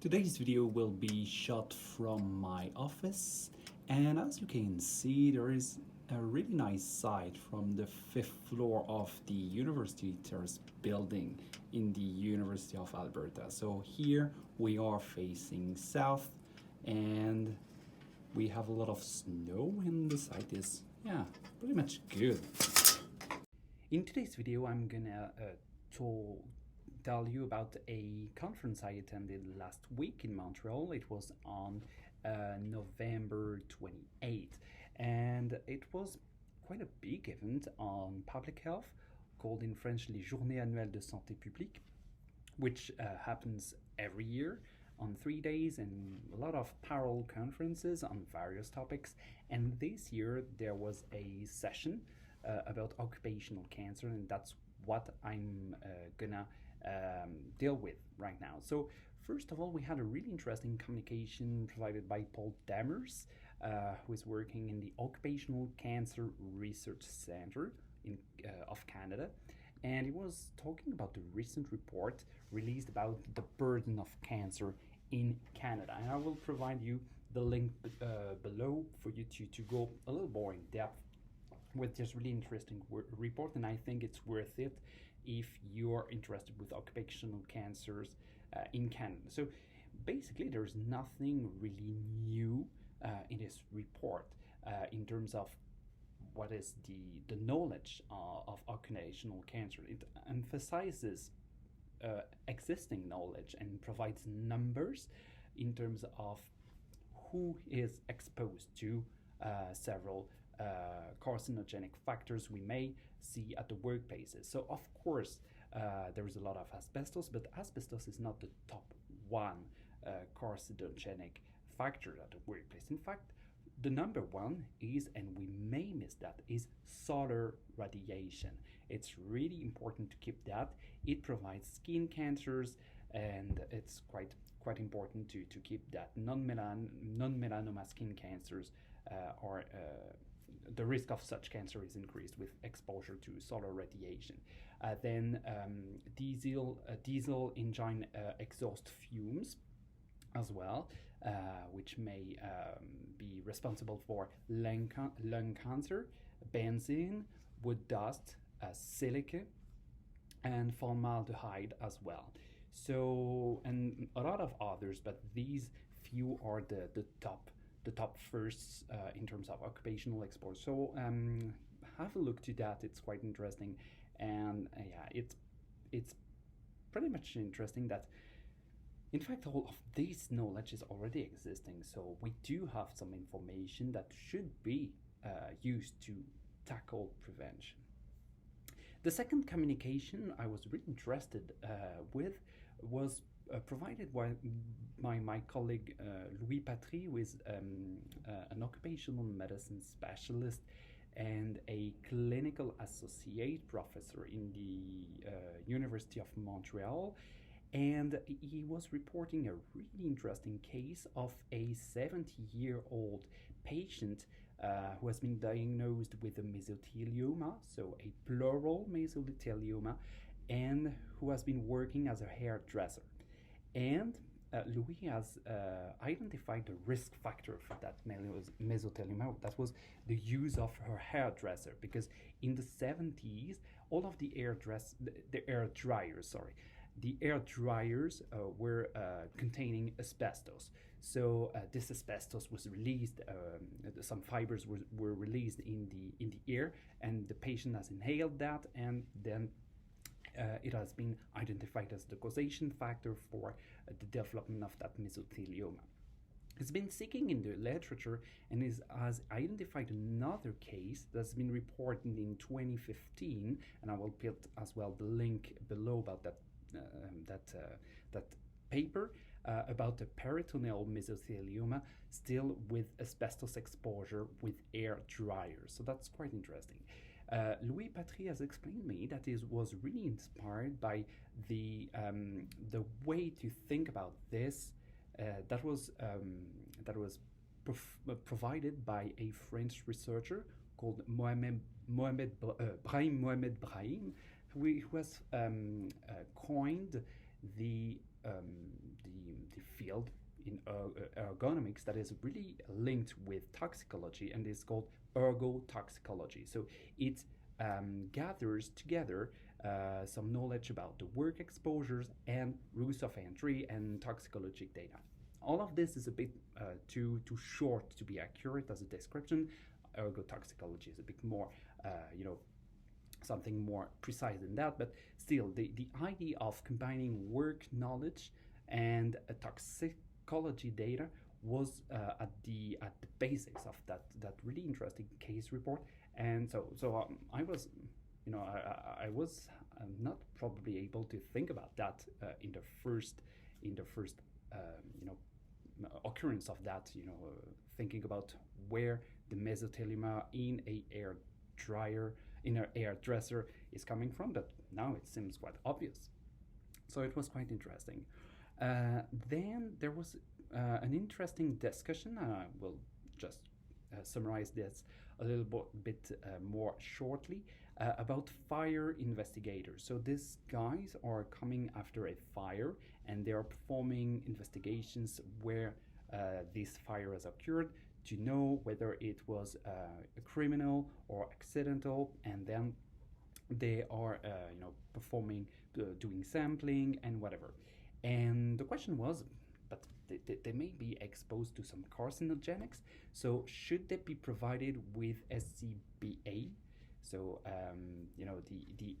Today's video will be shot from my office, and as you can see, there is a really nice sight from the fifth floor of the University Terrace building in the University of Alberta. So here we are facing south, and we have a lot of snow, and the site is, pretty much good. In today's video, I'm gonna tell you about a conference I attended last week in Montreal. It was on November 28th, and it was quite a big event on public health called in French les Journées Annuelles de Santé Publique, which happens every year on 3 days, and a lot of parallel conferences on various topics. And this year there was a session about occupational cancer, and that's what I'm gonna deal with right now. So first of all, we had a really interesting communication provided by Paul Demers, who is working in the Occupational Cancer Research Center of Canada, and he was talking about the recent report released about the burden of cancer in Canada. And I will provide you the link below for you to go a little more in depth with this really interesting report, and I think it's worth it if you're interested with occupational cancers in Canada. So basically there's nothing really new in this report in terms of what is the knowledge of occupational cancer. It emphasizes existing knowledge and provides numbers in terms of who is exposed to several carcinogenic factors we may see at the workplaces. So of course there is a lot of asbestos, but asbestos is not the top one carcinogenic factor at the workplace. In fact, the number one is, and we may miss that, is solar radiation. It's really important to keep that. It provides skin cancers, and it's quite important to keep that. Non-melanoma skin cancers are the risk of such cancer is increased with exposure to solar radiation. Then diesel engine exhaust fumes as well, which may be responsible for lung cancer, benzene, wood dust, silica, and formaldehyde as well. So, and a lot of others, but these few are the top first in terms of occupational exposure. So have a look to that. It's quite interesting, and it's pretty much interesting that in fact all of this knowledge is already existing. So we do have some information that should be used to tackle prevention. The second communication I was really interested with was provided by my colleague Louis Patry, who is an occupational medicine specialist and a clinical associate professor in the University of Montreal. And he was reporting a really interesting case of a 70-year-old patient who has been diagnosed with a mesothelioma, so a pleural mesothelioma, and who has been working as a hairdresser. And Louis has identified the risk factor for that mesothelioma. That was the use of her hairdresser, because in the 70s, all of the air dryers were containing asbestos. So this asbestos was released. Some fibers were released in the air, and the patient has inhaled that, and then it has been identified as the causation factor for the development of that mesothelioma. It's been seeking in the literature and has identified another case that's been reported in 2015, and I will put as well the link below about that paper about the peritoneal mesothelioma, still with asbestos exposure with air dryers. So that's quite interesting. Louis Patry has explained me that he was really inspired by the way to think about this that was provided by a French researcher called Brahim Mohamed Brahim, who has coined the field in ergonomics that is really linked with toxicology, and is called ergotoxicology. So it gathers together some knowledge about the work exposures and routes of entry and toxicologic data. All of this is a bit too short to be accurate as a description. Ergotoxicology is a bit more, something more precise than that, but still, the idea of combining work knowledge and toxicology data was at the basics of that really interesting case report. And so I was, I was not probably able to think about that in the first occurrence of that, thinking about where the mesothelioma in a hairdresser is coming from, but now it seems quite obvious. So it was quite interesting. Then there was an interesting discussion. I will just summarize this a little bit more shortly about fire investigators. So these guys are coming after a fire, and they are performing investigations where this fire has occurred to know whether it was a criminal or accidental, and then they are performing, doing sampling and whatever. And the question was, but they may be exposed to some carcinogenics, so should they be provided with SCBA? So the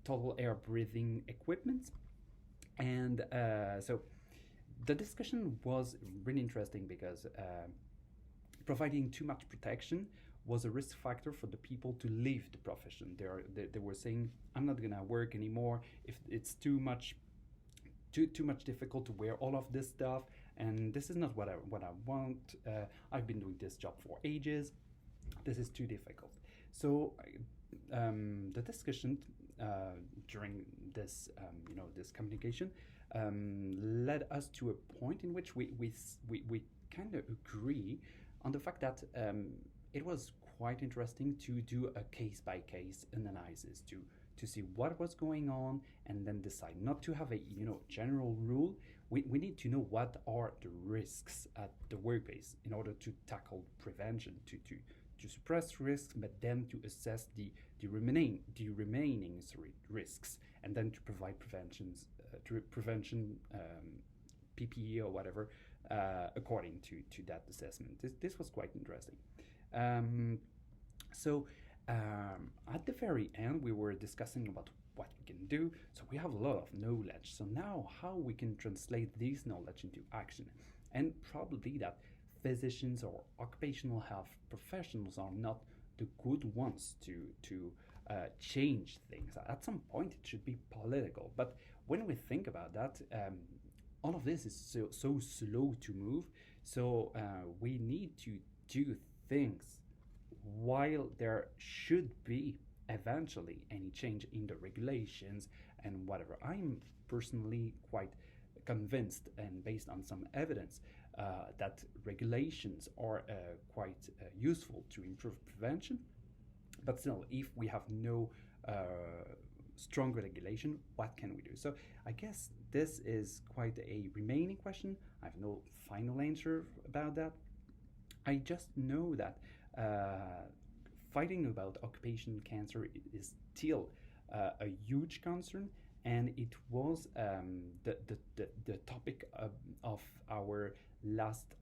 total air breathing equipment. And so the discussion was really interesting because providing too much protection was a risk factor for the people to leave the profession. They were saying, I'm not gonna work anymore if it's too much difficult to wear all of this stuff, and this is not what I want. I've been doing this job for ages. This is too difficult. So the discussion during this this communication led us to a point in which we kind of agree on the fact that it was quite interesting to do a case-by-case analysis to see what was going on, and then decide not to have a general rule. We need to know what are the risks at the workplace in order to tackle prevention, to suppress risks, but then to assess the remaining risks, and then to provide prevention PPE or whatever according to that assessment. This was quite interesting. At the very end, we were discussing about what we can do. So we have a lot of knowledge. So now how we can translate this knowledge into action, and probably that physicians or occupational health professionals are not the good ones to change things. At some point, it should be political. But when we think about that, all of this is so slow to move. So we need to do things while there should be eventually any change in the regulations and whatever. I'm personally quite convinced, and based on some evidence, that regulations are quite useful to improve prevention. But still, if we have no strong regulation, what can we do? So I guess this is quite a remaining question. I have no final answer about that. I just know that fighting about occupational cancer is still a huge concern, and it was the topic of our last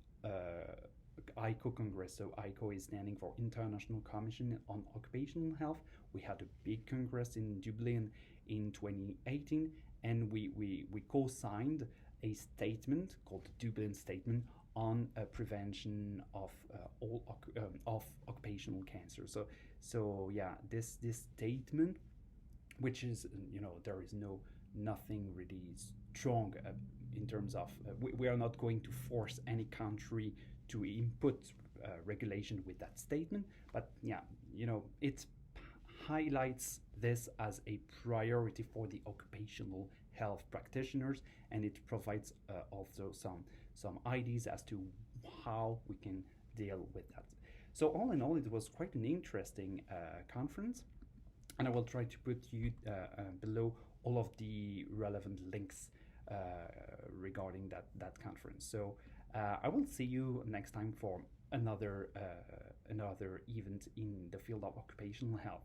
ICO Congress. So ICO is standing for International Commission on Occupational Health. We had a big congress in Dublin in 2018, and we co-signed a statement called the Dublin Statement on prevention of occupational cancer. So yeah, this statement, which is there is nothing really strong in terms of we are not going to force any country to input regulation with that statement, but yeah, it highlights this as a priority for the occupational health practitioners, and it provides also some ideas as to how we can deal with that. So all in all, it was quite an interesting conference, and I will try to put you below all of the relevant links regarding regarding that conference. So I will see you next time for another event in the field of occupational health.